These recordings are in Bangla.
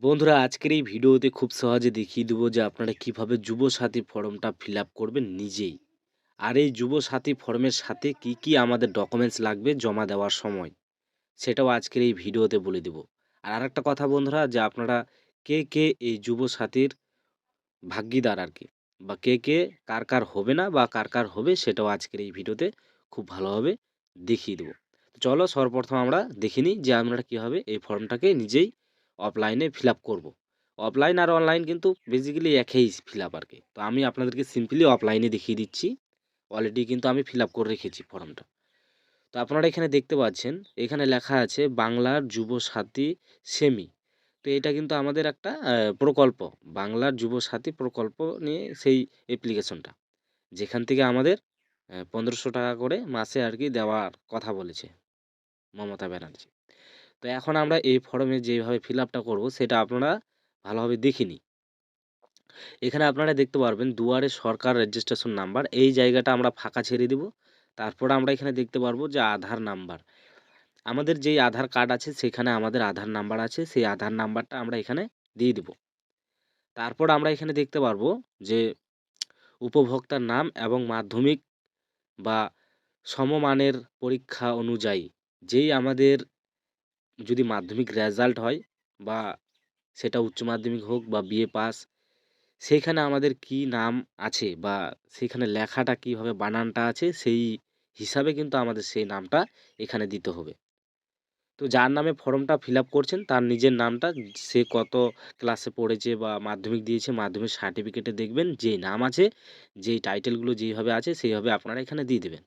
বন্ধুরা, আজকের এই ভিডিওতে খুব সহজে দেখিয়ে দেবো যে আপনারা কিভাবে যুবসাথী ফর্মটা ফিল আপ করবেন নিজেই। আর এই যুবসাথী ফর্মের সাথে কি কি আমাদের ডকুমেন্টস লাগবে জমা দেওয়ার সময়, সেটাও আজকের এই ভিডিওতে বলে দেবো। আর আরেকটা কথা বন্ধুরা, যে আপনারা কে কে এই যুবসাথীর ভাগীদার আর কি, বা কে কে কার কার হবে না বা কার কার হবে, সেটাও আজকের এই ভিডিওতে খুব ভালোভাবে দেখিয়ে দেবো। তো চলো সর্বপ্রথম আমরা দেখে নিই যে আমরা কীভাবে এই ফর্মটাকে নিজেই অফলাইনে ফিল আপ করবো। অফলাইন আর অনলাইন কিন্তু বেসিক্যালি একই ফিল আপ আর কি। তো আমি আপনাদেরকে সিম্পলি অফলাইনে দেখিয়ে দিচ্ছি। অলরেডি কিন্তু আমি ফিল আপ করে রেখেছি ফর্মটা। তো আপনারা এখানে দেখতে পাচ্ছেন, এখানে লেখা আছে বাংলার যুবসাথী সেমি। তো এটা কিন্তু আমাদের একটা প্রকল্প, বাংলার যুবসাথী প্রকল্প নিয়ে সেই অ্যাপ্লিকেশনটা, যেখান থেকে আমাদের ১৫০০ টাকা করে মাসে আর কি দেওয়ার কথা বলেছে মমতা ব্যানার্জি। তো এখন আমরা এই ফর্মে যেভাবে ফিল আপটা করবো সেটা আপনারা ভালোভাবে দেখে নিই। এখানে আপনারা দেখতে পারবেন দুয়ারে সরকার রেজিস্ট্রেশন নাম্বার, এই জায়গাটা আমরা ফাঁকা ছেড়ে দিব। তারপর আমরা এখানে দেখতে পারবো যে আধার নাম্বার, আমাদের যেই আধার কার্ড আছে সেখানে আমাদের আধার নাম্বার আছে, সেই আধার নাম্বারটা আমরা এখানে দিয়ে দিব। তারপর আমরা এখানে দেখতে পারবো যে উপভোক্তার নাম এবং মাধ্যমিক বা সমমানের পরীক্ষা অনুযায়ী, যেই আমাদের যদি মাধ্যমিক রেজাল্ট হয় বা সেটা উচ্চ মাধ্যমিক হোক বা বিএ পাস, সেইখানে আমাদের কি নাম আছে বা সেখানে লেখাটা কিভাবে বানানটা আছে, সেই হিসাবে কিন্তু আমাদের সেই নামটা এখানে দিতে হবে। তো যার নামে ফর্মটা ফিল আপ করছেন তার নিজের নামটা, সে কত ক্লাসে পড়েছে বা মাধ্যমিক দিয়েছে, মাধ্যমিক সার্টিফিকেটে দেখবেন যেই নাম আছে, যেই টাইটেলগুলো যেইভাবে আছে সেইভাবে আপনারা এখানে দিয়ে দেবেন।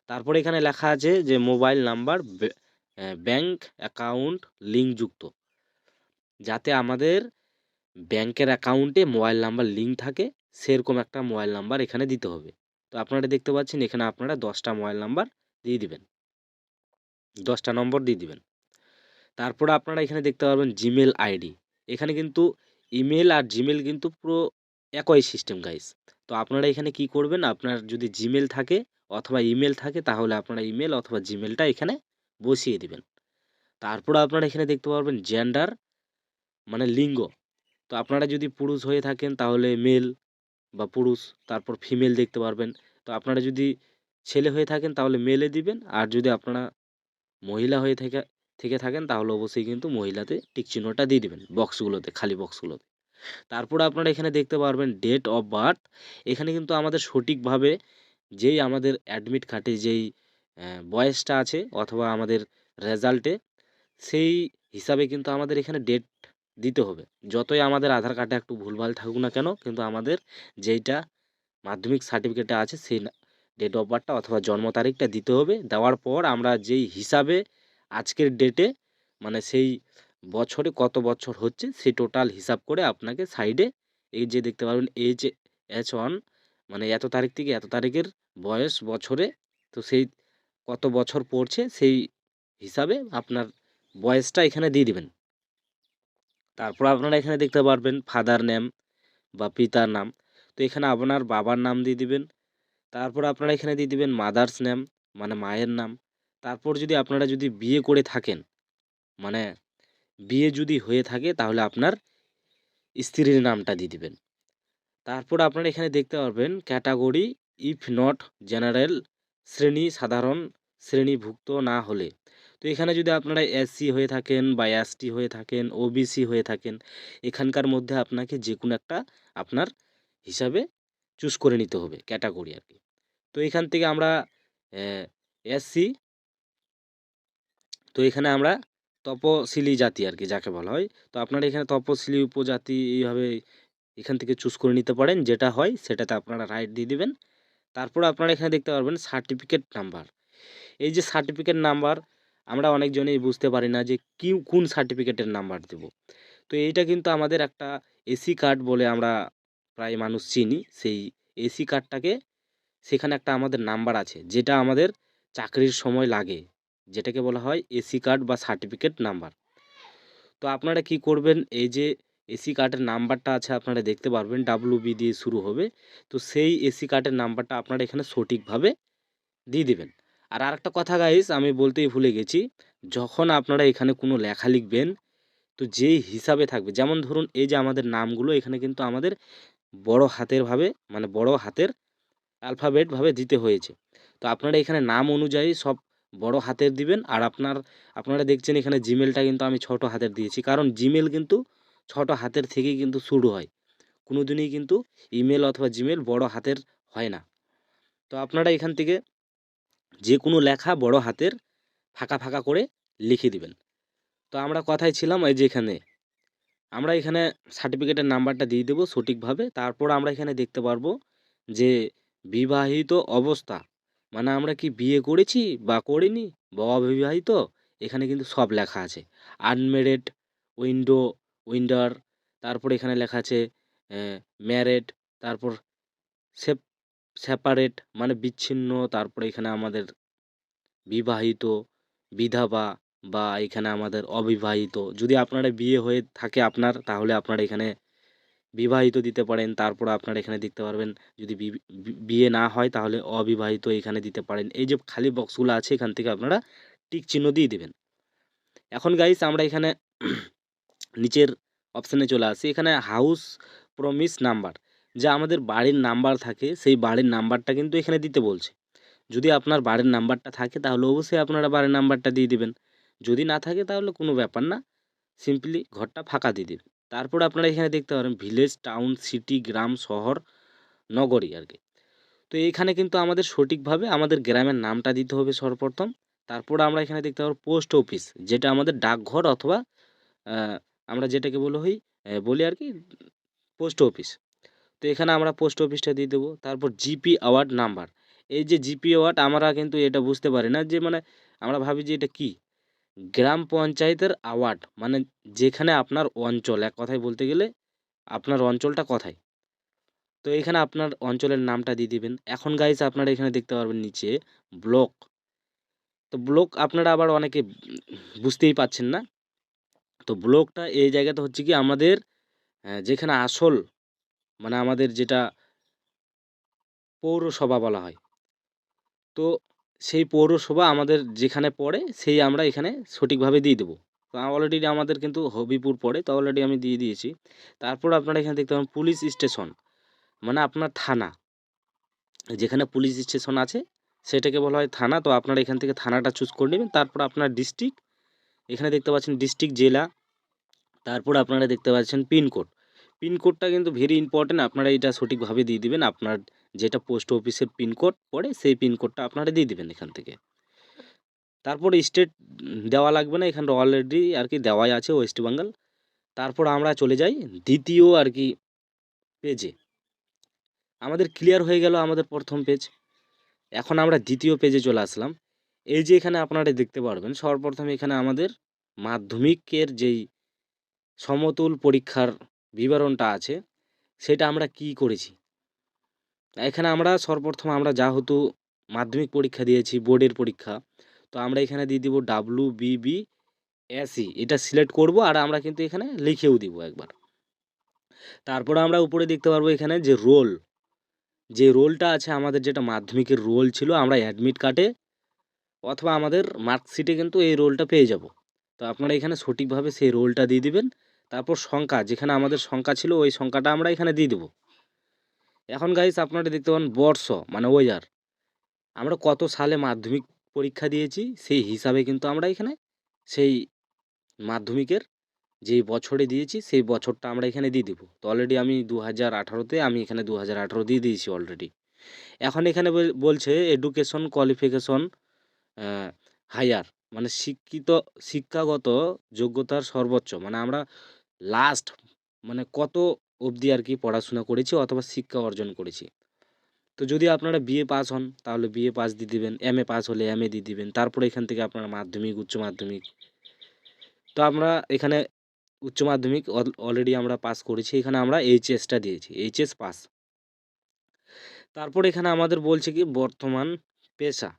তারপরে এখানে লেখা আছে যে মোবাইল নাম্বার, ব্যাংক অ্যাকাউন্ট লিঙ্কযুক্ত, যাতে আমাদের ব্যাংকের অ্যাকাউন্টে মোবাইল নাম্বার লিঙ্ক থাকে, সেরকম একটা মোবাইল নাম্বার এখানে দিতে হবে। তো আপনারা দেখতে পাচ্ছেন এখানে আপনারা 10টা মোবাইল নাম্বার দিয়ে দিবেন, 10টা নম্বর দিয়ে দিবেন। তারপরে আপনারা এখানে দেখতে পারবেন জিমেল আইডি। এখানে কিন্তু ইমেল আর জিমেল কিন্তু পুরো একই সিস্টেম গাইস। তো আপনারা এখানে কি করবেন, আপনার যদি জিমেল থাকে অথবা ইমেল থাকে তাহলে আপনারা ইমেল অথবা জিমেলটা এখানে বসিয়ে দিবেন। তারপরে আপনারা এখানে দেখতে পারবেন জেন্ডার, মানে লিঙ্গ। তো আপনারা যদি পুরুষ হয়ে থাকেন তাহলে মেল বা পুরুষ, তারপর ফিমেল দেখতে পারবেন। তো আপনারা যদি ছেলে হয়ে থাকেন তাহলে মেলে দিবেন, আর যদি আপনারা মহিলা হয়ে থেকে থাকেন তাহলে অবশ্যই কিন্তু মহিলাতে টিক চিহ্নটা দিয়ে দিবেন বক্সগুলোতে, খালি বক্সগুলোতে। তারপরে আপনারা এখানে দেখতে পারবেন ডেট অফ বার্থ। এখানে কিন্তু আমাদের সঠিকভাবে যেই আমাদের অ্যাডমিট কার্ডে যেই বয়সটা আছে অথবা আমাদের রেজাল্টে, সেই হিসাবে কিন্তু আমাদের এখানে ডেট দিতে হবে। যতই আমাদের আধার কার্ডে একটু ভুলভাল থাকুক না কেন, কিন্তু আমাদের যেইটা মাধ্যমিক সার্টিফিকেটে আছে সেই ডেট অফ বার্থটা অথবা জন্ম তারিখটা দিতে হবে। দেওয়ার পর আমরা যেই হিসাবে আজকের ডেটে, মানে সেই বছরে কত বছর হচ্ছে সেই টোটাল হিসাব করে আপনাকে সাইডে এই যে দেখতে পারবেন H1, মানে এত তারিখ থেকে এত তারিখের বয়স বছরে, তো সেই কত বছর পড়ছে সেই হিসাবে আপনার বয়সটা এখানে দিয়ে দিবেন। তারপর আপনারা এখানে দেখতে পারবেন ফাদার নেম বা পিতার নাম। তো এখানে আপনার বাবার নাম দিয়ে দিবেন। তারপর আপনারা এখানে দিয়ে দিবেন মাদার্স নেম, মানে মায়ের নাম। তারপর যদি আপনারা যদি বিয়ে করে থাকেন, মানে বিয়ে যদি হয়ে থাকে তাহলে আপনার স্ত্রীর নামটা দিয়ে দিবেন। তারপর আপনারা এখানে দেখতে পারবেন ক্যাটাগরি, ইফ নট জেনারেল, শ্রেণী সাধারণ শ্রেণীভুক্ত না হলে। তো এখানে যদি আপনারা এসসি হয়ে থাকেন বা এসটি হয়ে থাকেন, ওবিসি হয়ে থাকেন, এখানকার মধ্যে আপনাকে যে কোনো একটা আপনার হিসাবে চুজ করে নিতে হবে ক্যাটাগরি আর কি। তো এখান থেকে আমরা এসসি, তো এখানে আমরা তপশিলি জাতি আর কি যাকে বলা হয়। তো আপনারা এখানে তপশিলি উপজাতি এইভাবে এখান থেকে চুজ করে নিতে পারেন, যেটা হয় সেটাতে আপনারা রাইট দিয়ে দিবেন। তারপর আপনারা এখানে দেখতে পারবেন সার্টিফিকেট নাম্বার। এই যে সার্টিফিকেট নাম্বার, আমরা অনেকজনেই বুঝতে পারি না যে কোন সার্টিফিকেটের নাম্বার দেব। তো এইটা কিন্তু আমাদের একটা এসি কার্ড বলে আমরা প্রায় মানুষ চিনি, সেই এসি কার্ডটাকে সেখানে একটা আমাদের নাম্বার আছে যেটা আমাদের চাকরির সময় লাগে, যেটাকে বলা হয় এসি কার্ড বা সার্টিফিকেট নাম্বার। তো আপনারা কি করবেন, এই যে এসি কার্ডের নাম্বারটা আছে আপনারা দেখতে পারবেন WB দিয়ে শুরু হবে। তো সেই এসি কার্ডের নাম্বারটা আপনারা এখানে সঠিকভাবে দিয়ে দিবেন। আর আরেকটা কথা গাইস আমি বলতেই ভুলে গেছি, যখন আপনারা এখানে কোনো লেখা লিখবেন তো যেই হিসাবে থাকবে, যেমন ধরুন এই যে আমাদের নামগুলো এখানে কিন্তু আমাদের বড় হাতের ভাবে, মানে বড় হাতের অ্যালফাবেট ভাবে দিতে হয়েছে। তো আপনারা এখানে নাম অনুযায়ী সব বড় হাতের দিবেন। আর আপনারা দেখছেন এখানে জিমেলটা কিন্তু আমি ছোট হাতের দিয়েছি, কারণ জিমেল কিন্তু ছোট হাতের থেকেই কিন্তু শুরু হয়। কোনোদিনই কিন্তু ইমেল অথবা জিমেল বড় হাতের হয় না। তো আপনারা এখান থেকে যে কোনো লেখা বড় হাতের ফাঁকা ফাঁকা করে লিখে দিবেন। তো আমরা কথায় ছিলাম, এই যে এখানে আমরা এখানে সার্টিফিকেটের নাম্বারটা দিয়ে দেবো সঠিকভাবে। তারপর আমরা এখানে দেখতে পারবো যে বিবাহিত অবস্থা, মানে আমরা কি বিয়ে করেছি বা করিনি, বা অবিবাহিত, এখানে কিন্তু সব লেখা আছে। আনমেরিড, উইন্ডো, উইন্ডার, তারপর এখানে লেখা আছে ম্যারেড, তারপর সেপ সেপারেট মানে বিচ্ছিন্ন, তারপরে এখানে আমাদের বিবাহিত, বিধবা, বা এখানে আমাদের অবিবাহিত। যদি আপনারা বিয়ে হয়ে থাকে আপনার, তাহলে আপনারা এখানে বিবাহিত দিতে পারেন। তারপর আপনারা এখানে দেখতে পারবেন যদি বিয়ে না হয় তাহলে অবিবাহিত এখানে দিতে পারেন। এই যে খালি বক্সগুলো আছে এখান থেকে আপনারা টিক চিহ্ন দিয়ে দিবেন। এখন গাইস আমরা এখানে নিচের অপশানে চলে আসি। এখানে হাউস প্রমিস নাম্বার, যা আমাদের বাড়ির নাম্বার থাকে সেই বাড়ির নাম্বারটা কিন্তু এখানে দিতে বলছে। যদি আপনার বাড়ির নাম্বারটা থাকে তাহলে অবশ্যই আপনারা বাড়ির নাম্বারটা দিয়ে দিবেন। যদি না থাকে তাহলে কোনো ব্যাপার না, সিম্পলি ঘরটা ফাঁকা দিয়ে দিবেন। তারপর আপনারা এখানে দেখতে পারেন ভিলেজ, টাউন, সিটি, গ্রাম, শহর, নগরী আর কি। তো এইখানে কিন্তু আমাদের সঠিকভাবে আমাদের গ্রামের নামটা দিতে হবে সর্বপ্রথম। তারপর আমরা এখানে দেখতে পাবো পোস্ট অফিস, যেটা আমাদের ডাকঘর অথবা আমরা যেটাকে বলি আর কি পোস্ট অফিস। তো এখানে আমরা পোস্ট অফিসটা দিয়ে দেবো। তারপর জিপি অ্যাওয়ার্ড নাম্বার, এই যে জিপি অ্যাওয়ার্ড আমরা কিন্তু এটা বুঝতে পারি না, যে মানে আমরা ভাবি যে এটা কি, গ্রাম পঞ্চায়েতের অ্যাওয়ার্ড, মানে যেখানে আপনার অঞ্চল, এক কথায় বলতে গেলে আপনার অঞ্চলটা কোথায়। তো এখানে আপনার অঞ্চলের নামটা দিয়ে দিবেন। এখন গাইস আপনারা এখানে দেখতে পারবেন নিচে ব্লক। তো ব্লক আপনারা আবার অনেকে বুঝতেই পাচ্ছেন না। তো ব্লকটা এই জায়গাটা হচ্ছে কি আমাদের যেখানে আসল, মানে আমাদের যেটা পৌরসভা বলা হয়। তো সেই পৌরসভা আমাদের যেখানে পড়ে সেই আমরা এখানে সঠিকভাবে দিয়ে দেবো। তো অলরেডি আমাদের কিন্তু হবিপুর পড়ে, তো অলরেডি আমি দিয়ে দিয়েছি। তারপর আপনারা এখানে দেখতে পাবেন পুলিশ স্টেশন, মানে আপনার থানা, যেখানে পুলিশ স্টেশন আছে সেটাকে বলা হয় থানা। তো আপনারা এখান থেকে থানাটা চুজ করে নেবেন। তারপর আপনার ডিস্ট্রিক্ট, এখানে দেখতে পাচ্ছেন ডিস্ট্রিক্ট, জেলা। তারপর আপনারা দেখতে পাচ্ছেন পিনকোড। পিনকোডটা কিন্তু ভেরি ইম্পর্টেন্ট, আপনারা এটা সঠিকভাবে দিয়ে দিবেন। আপনার যেটা পোস্ট অফিসের পিনকোড পড়ে সেই পিনকোডটা আপনারা দিয়ে দিবেন এখান থেকে। তারপর স্টেট দেওয়া লাগবে না, এখানটা অলরেডি আর কি দেওয়াই আছে ওয়েস্ট বেঙ্গল। তারপর আমরা চলে যাই দ্বিতীয় আর কি পেজে। আমাদের ক্লিয়ার হয়ে গেল আমাদের প্রথম পেজ। এখন আমরা দ্বিতীয় পেজে চলে আসলাম। এই যে এখানে আপনারা দেখতে পারবেন সর্বপ্রথম এখানে আমাদের মাধ্যমিকের যেই সমতুল পরীক্ষার বিবরণটা আছে সেটা আমরা কি করেছি। এখানে আমরা সর্বপ্রথম আমরা যেহেতু মাধ্যমিক পরীক্ষা দিয়েছি, বোর্ডের পরীক্ষা, তো আমরা এখানে দিয়ে দিব WBBSE, এটা সিলেক্ট করব। আর আমরা কিন্তু এখানে লিখেও দিব একবার। তারপরে আমরা উপরে দেখতে পারবো এখানে যে রোল, যে রোলটা আছে আমাদের, যেটা মাধ্যমিকের রোল ছিল, আমরা অ্যাডমিট কার্ডে অথবা আমাদের মার্কশিটে কিন্তু এই রোলটা পেয়ে যাব। তো আপনারা এখানে সঠিকভাবে সেই রোলটা দিয়ে দিবেন। তারপর সংখ্যা, যেখানে আমাদের সংখ্যা ছিল ওই সংখ্যাটা আমরা এখানে দিয়ে দেবো। এখন গাইস আপনারা দেখতে পান বর্ষ, মানে ইয়ার, আমরা কত সালে মাধ্যমিক পরীক্ষা দিয়েছি সেই হিসাবে কিন্তু আমরা এখানে সেই মাধ্যমিকের যেই বছরে দিয়েছি সেই বছরটা আমরা এখানে দিয়ে দিব। তো অলরেডি আমি 2018-তে আমি এখানে 2018 দিয়ে দিয়েছি অলরেডি। এখন এখানে বলছে এডুকেশন কোয়ালিফিকেশন হায়ার, মানে শিক্ষাগত যোগ্যতার সর্বোচ্চ, মানে আমরা লাস্ট মানে কত অবধি আর কি পড়াশোনা করেছি অথবা শিক্ষা অর্জন করেছি। তো যদি আপনারা বিএ পাস হন তাহলে বিএ পাস দিয়ে দিবেন, এমএ পাস হলে এমএ দিয়ে দিবেন। তারপরে এখান থেকে আপনারা মাধ্যমিক, উচ্চ মাধ্যমিক। তো আমরা এখানে উচ্চ মাধ্যমিক অলরেডি আমরা পাস করেছি, এখানে আমরা এইচএসটা দিয়েছি, এইচএস পাস। তারপর এখানে আমাদের বলছে কি বর্তমান পেশা।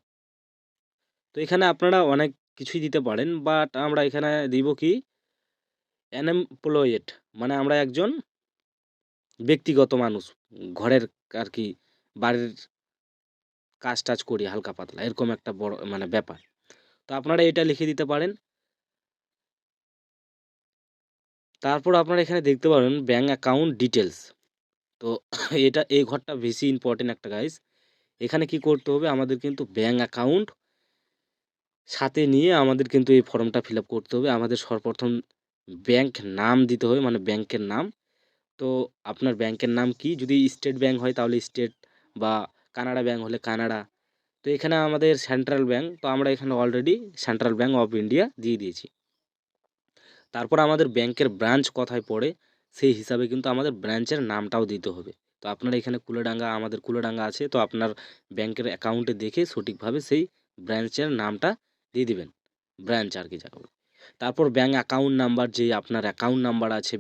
তো এখানে আপনারা অনেক কিছুই দিতে পারেন, বাট আমরা এখানে দিব কি আনএমপ্লয়েড, মানে আমরা একজন ব্যক্তিগত মানুষ, ঘরের আর কি বাড়ির কাজ টাজ করি হালকা পাতলা, এরকম একটা বড় মানে ব্যাপার। তো আপনারা এটা লিখে দিতে পারেন। তারপর আপনারা এখানে দেখতে পারবেন ব্যাঙ্ক অ্যাকাউন্ট ডিটেলস। তো এই ঘরটা বেশি ইম্পর্টেন্ট একটা গাইস। এখানে কি করতে হবে, আমাদের কিন্তু ব্যাঙ্ক অ্যাকাউন্ট সাথে নিয়ে আমাদের কিন্তু এই ফর্মটা ফিল আপ করতে হবে। আমাদের সর্বপ্রথম ব্যাংক নাম দিতে হবে, মানে ব্যাংকের নাম। তো আপনার ব্যাংকের নাম কি, যদি স্টেট ব্যাংক হয় তাহলে স্টেট, বা কানাড়া ব্যাংক হলে কানাড়া। তো এখানে আমাদের সেন্ট্রাল ব্যাংক, তো আমরা এখানে already central bank of India দিয়ে দিয়েছি। তারপর আমাদের ব্যাংকের ব্রাঞ্চ কোথায় পড়ে সেই হিসাবে কিন্তু আমাদের ব্রাঞ্চের নামটাও দিতে হবে। তো আপনার এখানে কুলেডাঙ্গা, আমাদের কুলেডাঙ্গা আছে, তো আপনার ব্যাংকের অ্যাকাউন্টে দেখে সঠিকভাবে সেই ব্রাঞ্চের নামটা দিয়ে দিবেন, ব্রাঞ্চ আর কি যাকে বলে। তারপর ব্যাংক অ্যাকাউন্ট নাম্বার, যে আপনার অ্যাকাউন্ট নাম্বার আছে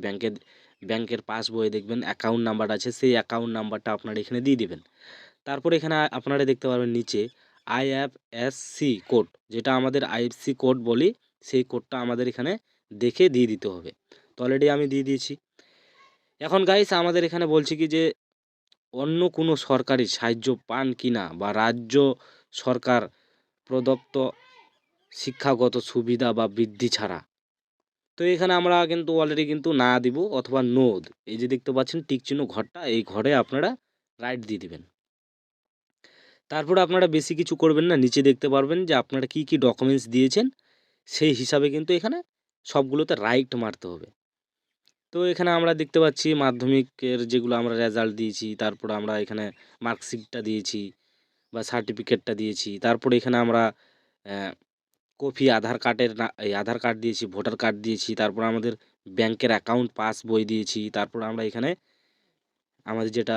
ব্যাংকের পাসবইয়ে দেখবেন অ্যাকাউন্ট নাম্বার আছে, সেই অ্যাকাউন্ট নাম্বারটা আপনার এখানে দিয়ে দিবেন। তারপর এখানে আপনারা দেখতে পারবেন নিচে আইএফএসসি কোড, যেটা আমাদের আইএফসি কোড বলি, সেই কোডটা আমাদের এখানে দেখে দিয়ে দিতে হবে। তো অলরেডি আমি দিয়ে দিয়েছি। এখন গাইস আমাদের এখানে বলছি কি যে অন্য কোনো সরকারি সাহায্য পান কি না, বা রাজ্য সরকার প্রদত্ত শিক্ষাগত সুবিধা বা বৃদ্ধি ছাড়া। তো এখানে আমরা কিন্তু অলরেডি কিন্তু না দিব অথবা নো, এই যে দেখতে পাচ্ছেন টিক চিহ্ন ঘরটা, এই ঘরে আপনারা রাইট দিয়ে দিবেন। তারপরে আপনারা বেশি কিছু করবেন না, নিচে দেখতে পারবেন যে আপনারা কি কি ডকুমেন্টস দিয়েছেন সেই হিসাবে কিন্তু এখানে সবগুলোতে রাইট মারতে হবে। তো এখানে আমরা দেখতে পাচ্ছি মাধ্যমিকের যেগুলো আমরা রেজাল্ট দিয়েছি, তারপর আমরা এখানে মার্কশিটটা দিয়েছি বা সার্টিফিকেটটা দিয়েছি। তারপরে এখানে আমরা কপি আধার কার্ডের এই আধার কার্ড দিয়েছি, ভোটার কার্ড দিয়েছি, তারপর আমাদের ব্যাংকের অ্যাকাউন্ট পাস বই দিয়েছি। তারপর আমরা এখানে আমাদের যেটা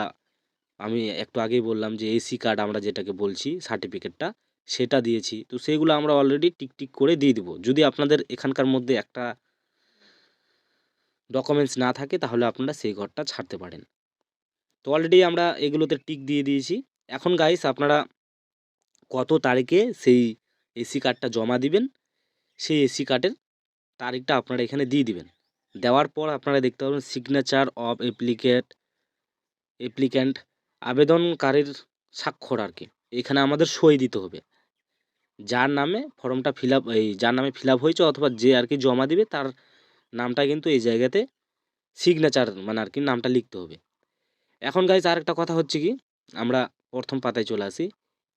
আমি একটু আগেই বললাম যে এসি কার্ড আমরা যেটাকে বলছি সার্টিফিকেটটা, সেটা দিয়েছি। তো সেগুলো আমরা অলরেডি টিক টিক করে দিয়ে দিব। যদি আপনাদের এখানকার মধ্যে একটা ডকুমেন্টস না থাকে তাহলে আপনারা সেই ঘরটা ছাড়তে পারেন। তো অলরেডি আমরা এগুলোতে টিক দিয়ে দিয়েছি। এখন গাইস আপনারা কত তারিখে সেই এসি কার্ডটা জমা দিবেন, সেই এসি কার্ডের তারিখটা আপনারা এখানে দিয়ে দিবেন। দেওয়ার পর আপনারা দেখতে পাবেন সিগনেচার অফ অ্যাপ্লিক্যান্ট, আবেদনকারীর স্বাক্ষর আর কি। এখানে আমাদের সই দিতে হবে। যার নামে ফর্মটা যার নামে ফিল আপ হয়েছে অথবা যে আর কি জমা দিবে তার নামটা কিন্তু এই জায়গাতে সিগনেচার মানে আর কি নামটা লিখতে হবে। এখন গাইজ আরেকটা কথা হচ্ছে কি, আমরা প্রথম পাতায় চলে আসি।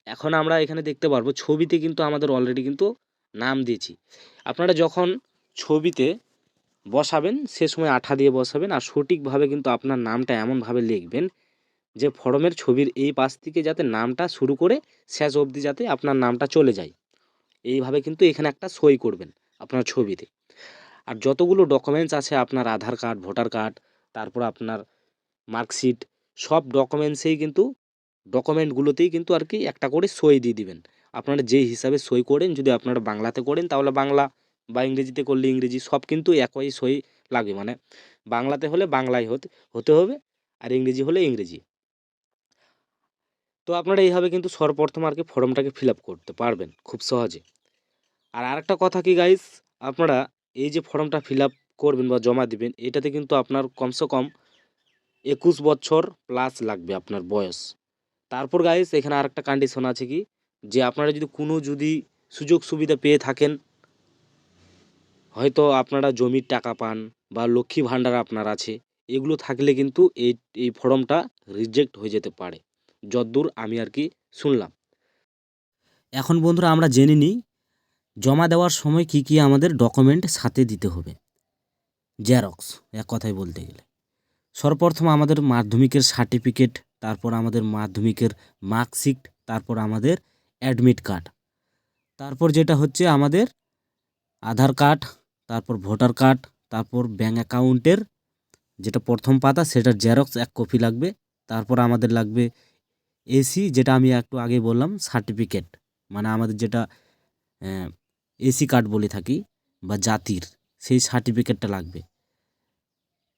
এখন আমরা এখানে দেখতে পারবো ছবিতে কিন্তু আমাদের অলরেডি কিন্তু নাম দিয়েছি। আপনারা যখন ছবিতে বসাবেন সে সময় আঠা দিয়ে বসাবেন, আর সঠিকভাবে কিন্তু আপনার নামটা এমনভাবে লিখবেন যে ফর্মের ছবির এই পাশ থেকে যাতে নামটা শুরু করে শেষ অবধি যাতে আপনার নামটা চলে যায়। এইভাবে কিন্তু এখানে একটা সই করবেন আপনার ছবিতে। আর যতগুলো ডকুমেন্টস আছে আপনার আধার কার্ড, ভোটার কার্ড, তারপর আপনার মার্কশিট, সব ডকুমেন্টগুলোতেই কিন্তু আর কি একটা করে সই দিয়ে দিবেন। আপনারা যেই হিসাবে সই করেন, যদি আপনারা বাংলাতে করেন তাহলে বাংলা, বা ইংরেজিতে করলে ইংরেজি, সব কিন্তু একই সই লাগবে। মানে বাংলাতে হলে বাংলায় হতে হবে, আর ইংরেজি হলে ইংরেজি। তো আপনারা এইভাবে কিন্তু সর্বপ্রথম আর কি ফর্মটাকে ফিল আপ করতে পারবেন খুব সহজে। আর আরেকটা কথা কি গাইস, আপনারা এই যে ফর্মটা ফিল আপ করবেন বা জমা দিবেন, এটাতে কিন্তু আপনার কমসে কম 21 বছর প্লাস লাগবে আপনার বয়স। তারপর গাইস এখানে আরেকটা কন্ডিশন আছে কি, যে আপনারা যদি সুযোগ সুবিধা পেয়ে থাকেন, হয়তো আপনারা জমির টাকা পান বা লক্ষ্মী ভাণ্ডার আপনার আছে, এগুলো থাকলে কিন্তু এই ফর্মটা রিজেক্ট হয়ে যেতে পারে, যতদূর আমি আর কি শুনলাম। এখন বন্ধুরা আমরা জেনে নিই জমা দেওয়ার সময় কি কি আমাদের ডকুমেন্ট সাথে দিতে হবে। জেরক্স, এক কথায় বলতে গেলে সর্বপ্রথম আমাদের মাধ্যমিকের সার্টিফিকেট, তারপর আমাদের মাধ্যমিকের মার্কশিট, তারপর আমাদের অ্যাডমিট কার্ড, তারপর যেটা হচ্ছে আমাদের আধার কার্ড, তারপর ভোটার কার্ড, তারপর ব্যাঙ্ক অ্যাকাউন্টের যেটা প্রথম পাতা সেটার জেরক্স 1 কপি লাগবে। তারপর আমাদের লাগবে এসি, যেটা আমি একটু আগে বললাম সার্টিফিকেট, মানে আমাদের যেটা এসি কার্ড বলে থাকি বা জাতির, সেই সার্টিফিকেটটা লাগবে।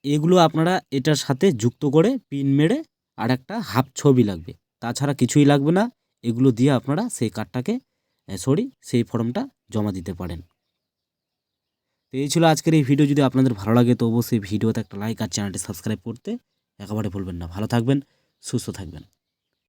এগুলো আপনারা এটার সাথে যুক্ত করে পিন মেরে আর একটা হাফ ছবি লাগবে, তাছাড়া কিছুই লাগবে না। এগুলো দিয়ে আপনারা সেই কার্ডটাকে সেই ফর্মটা জমা দিতে পারেন। তো এই ছিল আজকের এই ভিডিও। যদি আপনাদের ভালো লাগে তো অবশ্যই ভিডিওতে একটা লাইক আর চ্যানেলটি সাবস্ক্রাইব করতে একেবারে ভুলবেন না। ভালো থাকবেন, সুস্থ থাকবেন।